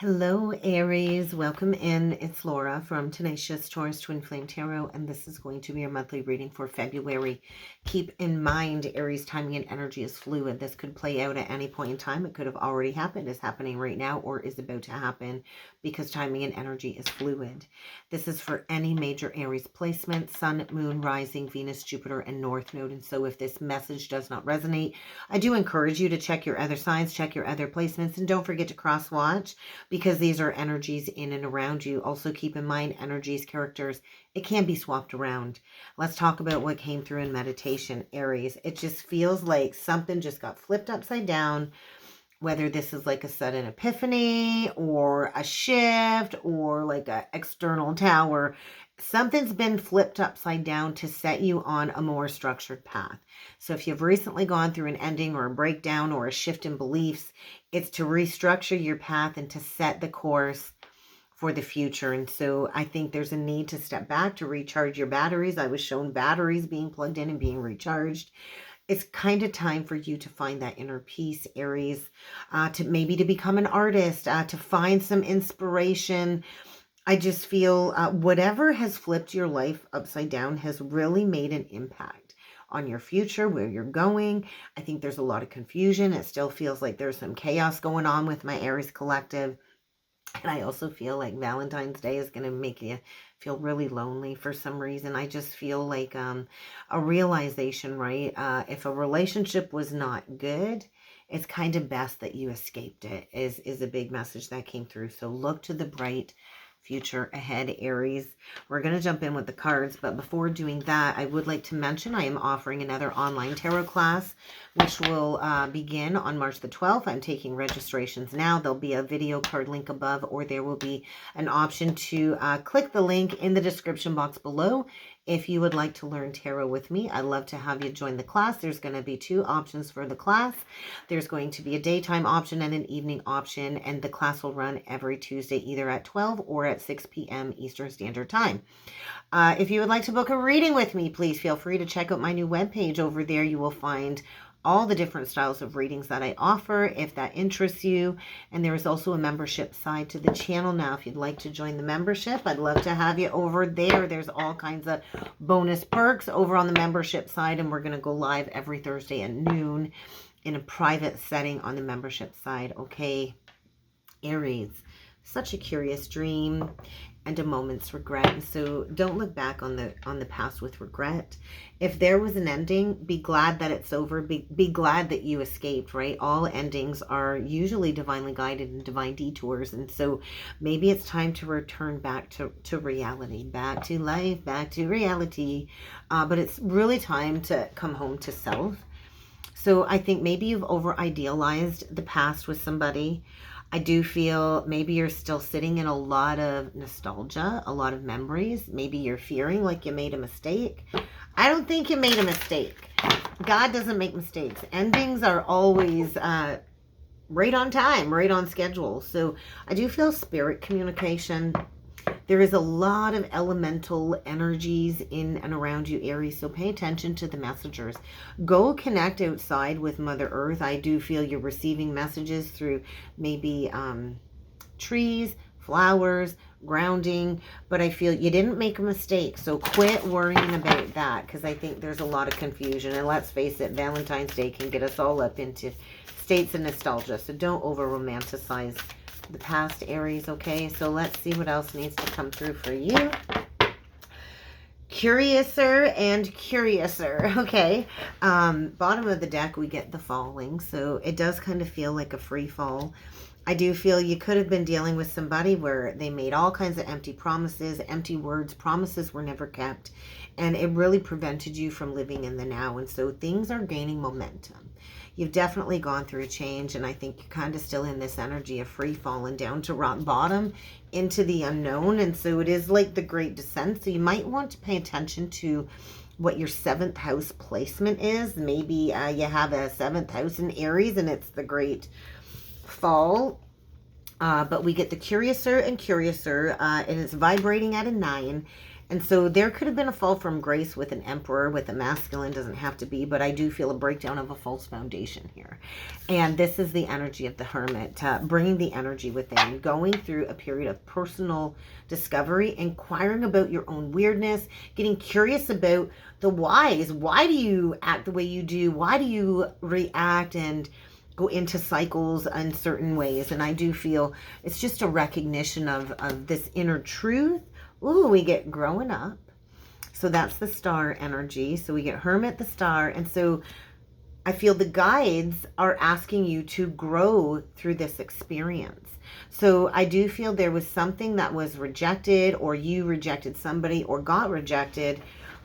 Hello, Aries. Welcome in. It's Laura from Tenacious Taurus Twin Flame Tarot, and this is going to be your monthly reading for February. Keep in mind, Aries, timing and energy is fluid. This could play out at any point in time. It could have already happened, is happening right now, or is about to happen because timing and energy is fluid. This is for any major Aries placement, Sun, Moon, Rising, Venus, Jupiter, and North Node. And so if this message does not resonate, I do encourage you to check your other signs, check your other placements, and don't forget to cross-watch, because these are energies in and around you. Also keep in mind, energies, characters, it can be swapped around. Let's talk about what came through in meditation, Aries. It just feels like something just got flipped upside down, whether this is like a sudden epiphany or a shift or like an external tower. Something's been flipped upside down to set you on a more structured path. So if you've recently gone through an ending or a breakdown or a shift in beliefs, it's to restructure your path and to set the course for the future. And so I think there's a need to step back to recharge your batteries. I was shown batteries being plugged in and being recharged. It's kind of time for you to find that inner peace, Aries, to maybe to become an artist, to find some inspiration. I just feel whatever has flipped your life upside down has really made an impact on your future, where you're going. I think there's a lot of confusion. It still feels like there's some chaos going on with my Aries collective. And I also feel like Valentine's Day is going to make you feel really lonely for some reason. I just feel like a realization, right? If a relationship was not good, it's kind of best that you escaped it, is a big message that came through. So look to the bright future ahead, Aries. We're going to jump in with the cards, but before doing that, I would like to mention I am offering another online tarot class, which will begin on March the 12th. I'm taking registrations now. There'll be a video card link above, or there will be an option to click the link in the description box below if you would like to learn tarot with me. I'd love to have you join the class. There's going to be two options for the class. There's going to be a daytime option and an evening option, and the class will run every Tuesday, either at 12 or at 6 p.m. Eastern Standard Time. If you would like to book a reading with me, please feel free to check out my new webpage. Over there, you will find all the different styles of readings that I offer, if that interests you. And there is also a membership side to the channel now. If you'd like to join the membership, I'd love to have you over there. There's all kinds of bonus perks over on the membership side, and we're going to go live every Thursday at noon in a private setting on the membership side. Okay, Aries, such a curious dream and a moment's regret. And so don't look back on the past with regret. If there was an ending, be glad that it's over. Be glad that you escaped, right? All endings are usually divinely guided and divine detours. And so maybe it's time to return back to reality, back to life, back to reality. But it's really time to come home to self. So I think maybe you've over-idealized the past with somebody. I do feel maybe you're still sitting in a lot of nostalgia, a lot of memories. Maybe you're fearing like you made a mistake. I don't think you made a mistake. God doesn't make mistakes. Endings are always right on time, right on schedule. So I do feel spirit communication. There is a lot of elemental energies in and around you, Aries, so pay attention to the messengers. Go connect outside with Mother Earth. I do feel you're receiving messages through maybe trees, flowers, grounding, but I feel you didn't make a mistake, so quit worrying about that, because I think there's a lot of confusion. And let's face it, Valentine's Day can get us all up into states of nostalgia, so don't over-romanticize the past, Aries. Okay, so let's see what else needs to come through for you. Curiouser and curiouser. Okay, bottom of the deck we get the falling, so it does kind of feel like a free fall. I do feel you could have been dealing with somebody where they made all kinds of empty promises, empty words, promises were never kept, and it really prevented you from living in the now. And so things are gaining momentum. You've definitely gone through a change, and I think you're kind of still in this energy of free falling down to rock bottom into the unknown. And so it is like the great descent. So you might want to pay attention to what your 7th house placement is. Maybe you have a 7th house in Aries and it's the great fall. But we get the curiouser and curiouser, and it's vibrating at a 9. And so there could have been a fall from grace with an emperor, with a masculine, doesn't have to be, but I do feel a breakdown of a false foundation here. And this is the energy of the hermit, bringing the energy within, going through a period of personal discovery, inquiring about your own weirdness, getting curious about the whys. Why do you act the way you do? Why do you react and go into cycles in certain ways? And I do feel it's just a recognition of this inner truth. Ooh, we get growing up. So that's the star energy. So we get hermit, the star. And so I feel the guides are asking you to grow through this experience. So I do feel there was something that was rejected, or you rejected somebody or got rejected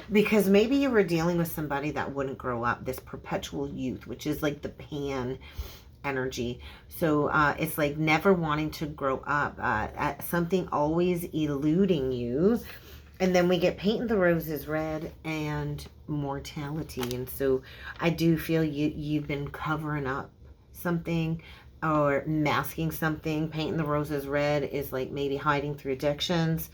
because maybe you were dealing with somebody that wouldn't grow up, this perpetual youth, which is like the pan energy. So it's like never wanting to grow up, something always eluding you. And then we get painting the roses red and mortality. And so I do feel you've been covering up something or masking something. Painting the roses red is like maybe hiding through addictions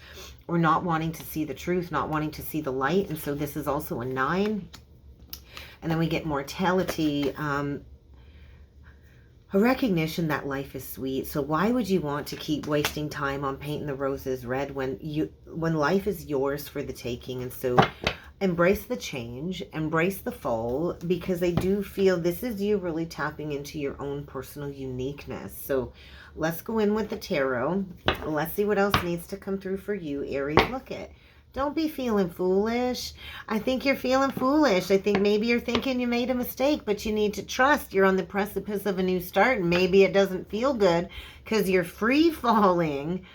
or not wanting to see the truth, not wanting to see the light. And so this is also a 9. And then we get mortality, a recognition that life is sweet. So why would you want to keep wasting time on painting the roses red when life is yours for the taking? And so embrace the change, embrace the fall, because I do feel this is you really tapping into your own personal uniqueness. So let's go in with the tarot. Let's see what else needs to come through for you, Aries. Look it. Don't be feeling foolish. I think you're feeling foolish. I think maybe you're thinking you made a mistake, but you need to trust. You're on the precipice of a new start, and maybe it doesn't feel good because you're free falling.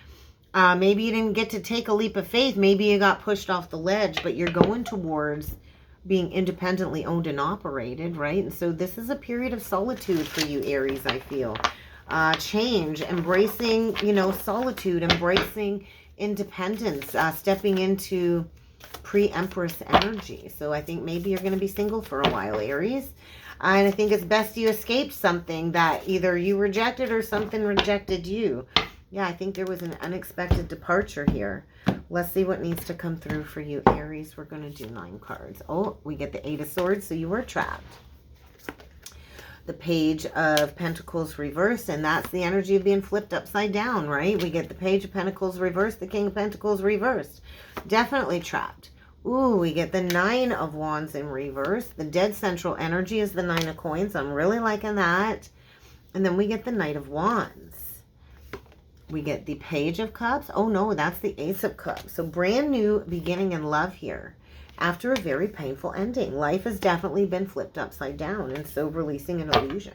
Maybe you didn't get to take a leap of faith. Maybe you got pushed off the ledge, but you're going towards being independently owned and operated, right? And so this is a period of solitude for you, Aries, I feel. Change, embracing, solitude, embracing independence, stepping into pre-empress energy. So I think maybe you're going to be single for a while, Aries. And I think it's best you escape something that either you rejected or something rejected you. Yeah, I think there was an unexpected departure here. Let's see what needs to come through for you, Aries. We're going to do 9 cards. Oh, we get the 8 of Swords, so you were trapped. The Page of Pentacles reversed, and that's the energy of being flipped upside down, right? We get the Page of Pentacles reversed, the King of Pentacles reversed. Definitely trapped. Ooh, we get the 9 of Wands in reverse. The dead central energy is the 9 of Coins. I'm really liking that. And then we get the Knight of Wands. We get the Page of Cups. Oh no, that's the Ace of Cups. So brand new beginning in love here. After a very painful ending. Life has definitely been flipped upside down, and so releasing an illusion.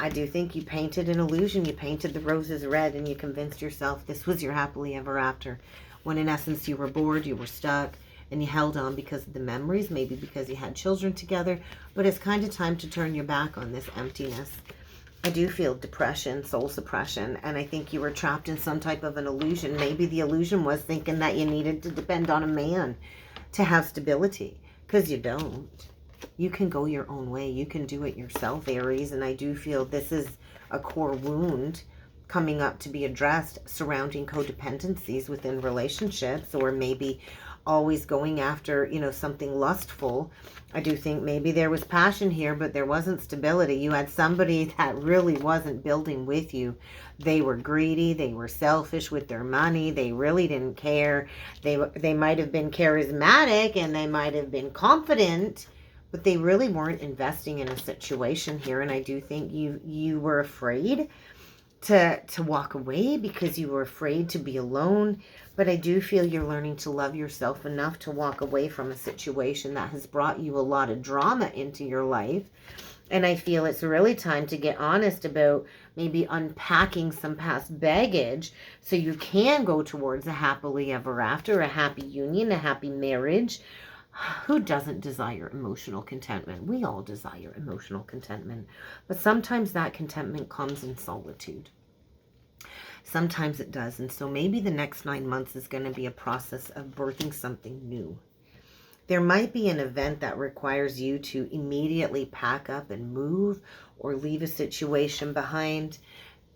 I do think you painted an illusion. You painted the roses red and you convinced yourself this was your happily ever after, when in essence you were bored, you were stuck, and you held on because of the memories, maybe because you had children together. But it's kind of time to turn your back on this emptiness. I do feel depression, soul suppression, and I think you were trapped in some type of an illusion. Maybe the illusion was thinking that you needed to depend on a man to have stability, because you don't. You can go your own way. You can do it yourself, Aries. And I do feel this is a core wound coming up to be addressed surrounding codependencies within relationships, or maybe always going after, something lustful. I do think maybe there was passion here, but there wasn't stability. You had somebody that really wasn't building with you. They were greedy. They were selfish with their money. They really didn't care. They might have been charismatic and they might have been confident, but they really weren't investing in a situation here. And I do think you were afraid to walk away because you were afraid to be alone. But I do feel you're learning to love yourself enough to walk away from a situation that has brought you a lot of drama into your life. And I feel it's really time to get honest about maybe unpacking some past baggage so you can go towards a happily ever after, a happy union, a happy marriage. Who doesn't desire emotional contentment? We all desire emotional contentment. But sometimes that contentment comes in solitude. Sometimes it does. And so maybe the next 9 months is going to be a process of birthing something new. There might be an event that requires you to immediately pack up and move or leave a situation behind.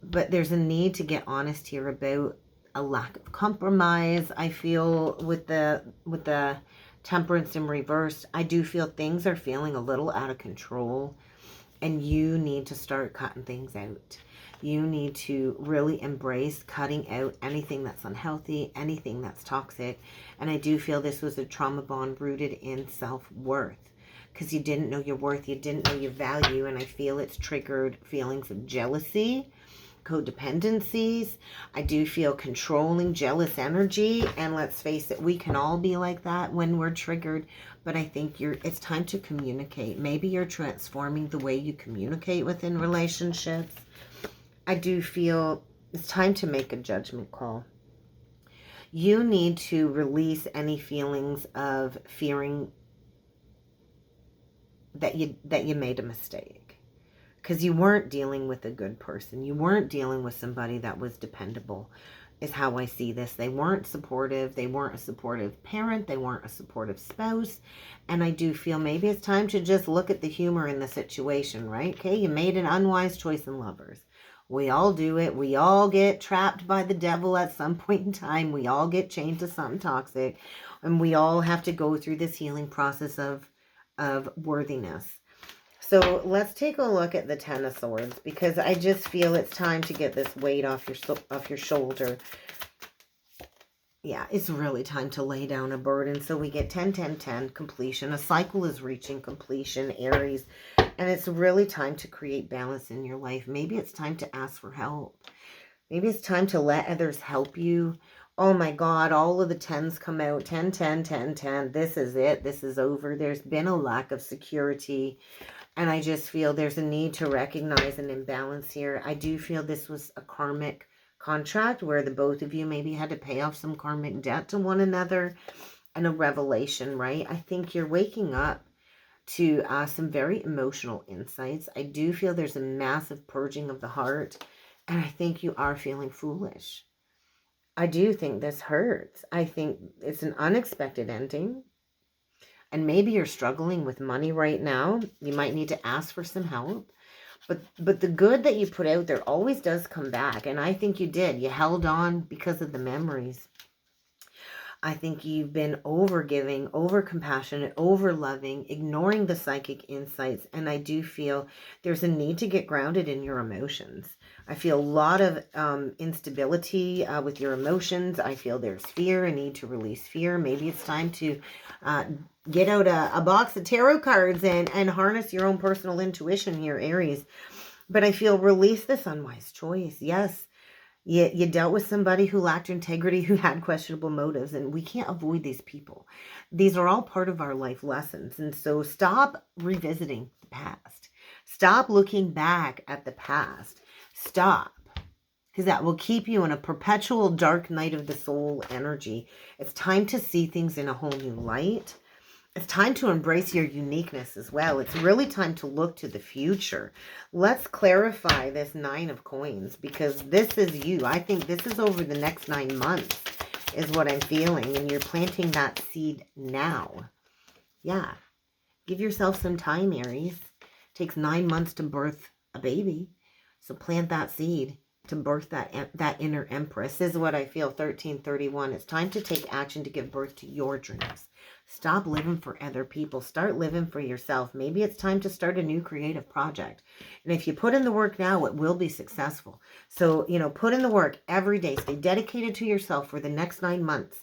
But there's a need to get honest here about a lack of compromise. I feel with the Temperance in reverse, I do feel things are feeling a little out of control, and you need to start cutting things out. You need to really embrace cutting out anything that's unhealthy, anything that's toxic. And I do feel this was a trauma bond rooted in self-worth, because you didn't know your worth, you didn't know your value, and I feel it's triggered feelings of jealousy, codependencies. I do feel controlling, jealous energy, and let's face it, we can all be like that when we're triggered. But I think it's time to communicate. Maybe you're transforming the way you communicate within relationships. I do feel it's time to make a judgment call. You need to release any feelings of fearing that you made a mistake, because you weren't dealing with a good person. You weren't dealing with somebody that was dependable, is how I see this. They weren't supportive. They weren't a supportive parent. They weren't a supportive spouse. And I do feel maybe it's time to just look at the humor in the situation, right? Okay, you made an unwise choice in lovers. We all do it. We all get trapped by the devil at some point in time. We all get chained to something toxic. And we all have to go through this healing process of worthiness. So let's take a look at the Ten of Swords, because I just feel it's time to get this weight off your shoulder. Yeah, it's really time to lay down a burden. So we get 10, 10, 10, completion. A cycle is reaching completion, Aries. And it's really time to create balance in your life. Maybe it's time to ask for help. Maybe it's time to let others help you. Oh my God, all of the 10s come out. 10, 10, 10, 10. This is it. This is over. There's been a lack of security. And I just feel there's a need to recognize an imbalance here. I do feel this was a karmic contract where the both of you maybe had to pay off some karmic debt to one another, and a revelation, right? I think you're waking up to some very emotional insights. I do feel there's a massive purging of the heart, and I think you are feeling foolish. I do think this hurts. I think it's an unexpected ending. And maybe you're struggling with money right now. You might need to ask for some help. But the good that you put out there always does come back. And I think you did. You held on because of the memories. I think you've been over-giving, over-compassionate, over-loving, ignoring the psychic insights. And I do feel there's a need to get grounded in your emotions. I feel a lot of instability with your emotions. I feel there's fear, a need to release fear. Maybe it's time to get out a box of tarot cards and harness your own personal intuition here, Aries. But I feel release this unwise choice. Yes. You dealt with somebody who lacked integrity, who had questionable motives, and we can't avoid these people. These are all part of our life lessons. And so stop revisiting the past. Stop looking back at the past. Stop. Because that will keep you in a perpetual dark night of the soul energy. It's time to see things in a whole new light. It's time to embrace your uniqueness as well. It's really time to look to the future. Let's clarify this 9 of coins, because this is you. I think this is over the next 9 months is what I'm feeling. And you're planting that seed now. Yeah. Give yourself some time, Aries. It takes 9 months to birth a baby. So plant that seed to birth that inner empress. This is what I feel. 1331. It's time to take action to give birth to your dreams. Stop living for other people. Start living for yourself. Maybe it's time to start a new creative project. And if you put in the work now, it will be successful. So, put in the work every day. Stay dedicated to yourself for the next 9 months.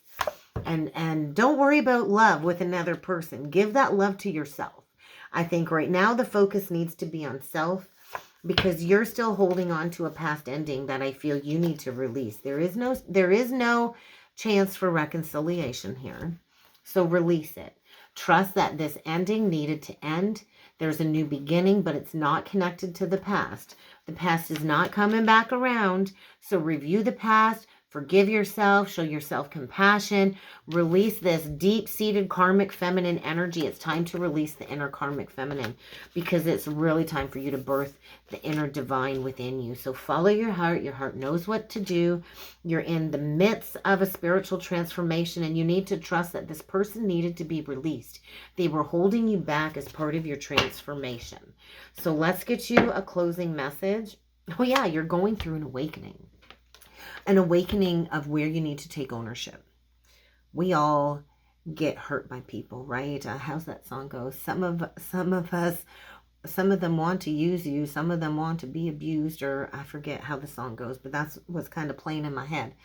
And don't worry about love with another person. Give that love to yourself. I think right now the focus needs to be on self, because you're still holding on to a past ending that I feel you need to release. There is no chance for reconciliation here. So release it. Trust that this ending needed to end. There's a new beginning, but it's not connected to the past. The past is not coming back around. So review the past. Forgive yourself. Show yourself compassion. Release this deep-seated karmic feminine energy. It's time to release the inner karmic feminine, because it's really time for you to birth the inner divine within you. So follow your heart. Your heart knows what to do. You're in the midst of a spiritual transformation, and you need to trust that this person needed to be released. They were holding you back as part of your transformation. So let's get you a closing message. Oh yeah, you're going through an awakening. An awakening of where you need to take ownership. We all get hurt by people, right? How's that song go? Some of us, some of them want to use you, some of them want to be abused, or I forget how the song goes, but that's what's kind of playing in my head.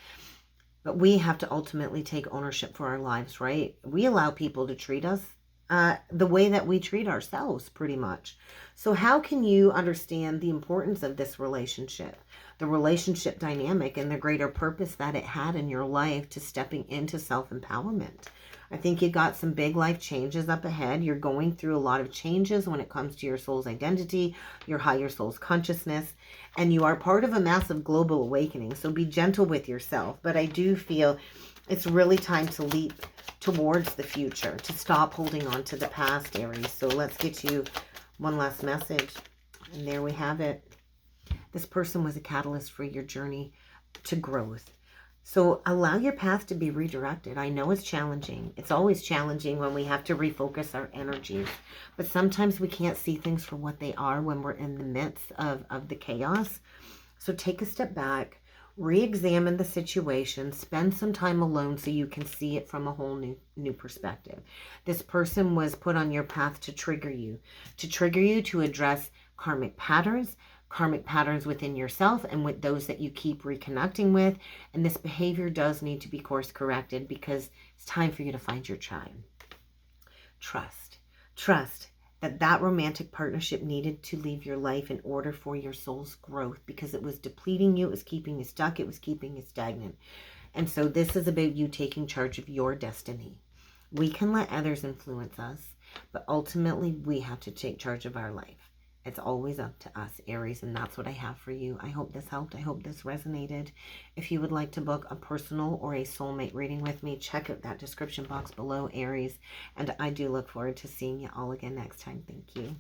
But we have to ultimately take ownership for our lives, right? We allow people to treat us the way that we treat ourselves, pretty much. So how can you understand the importance of this relationship, the relationship dynamic, and the greater purpose that it had in your life to stepping into self-empowerment? I think you got some big life changes up ahead. You're going through a lot of changes when it comes to your soul's identity, your higher soul's consciousness, and you are part of a massive global awakening. So be gentle with yourself. But I do feel it's really time to leap towards the future, to stop holding on to the past, Aries. So let's get you one last message. And there we have it. This person was a catalyst for your journey to growth. So allow your path to be redirected. I know it's challenging. It's always challenging when we have to refocus our energies. But sometimes we can't see things for what they are when we're in the midst of the chaos. So take a step back, re-examine the situation, spend some time alone so you can see it from a whole new perspective. This person was put on your path to trigger you to address karmic patterns within yourself and with those that you keep reconnecting with. And this behavior does need to be course corrected because it's time for you to find your tribe. Trust that romantic partnership needed to leave your life in order for your soul's growth, because it was depleting you, it was keeping you stuck, it was keeping you stagnant. And so this is about you taking charge of your destiny. We can let others influence us, but ultimately we have to take charge of our life. It's always up to us, Aries, and that's what I have for you. I hope this helped. I hope this resonated. If you would like to book a personal or a soulmate reading with me, check out that description box below, Aries. And I do look forward to seeing you all again next time. Thank you.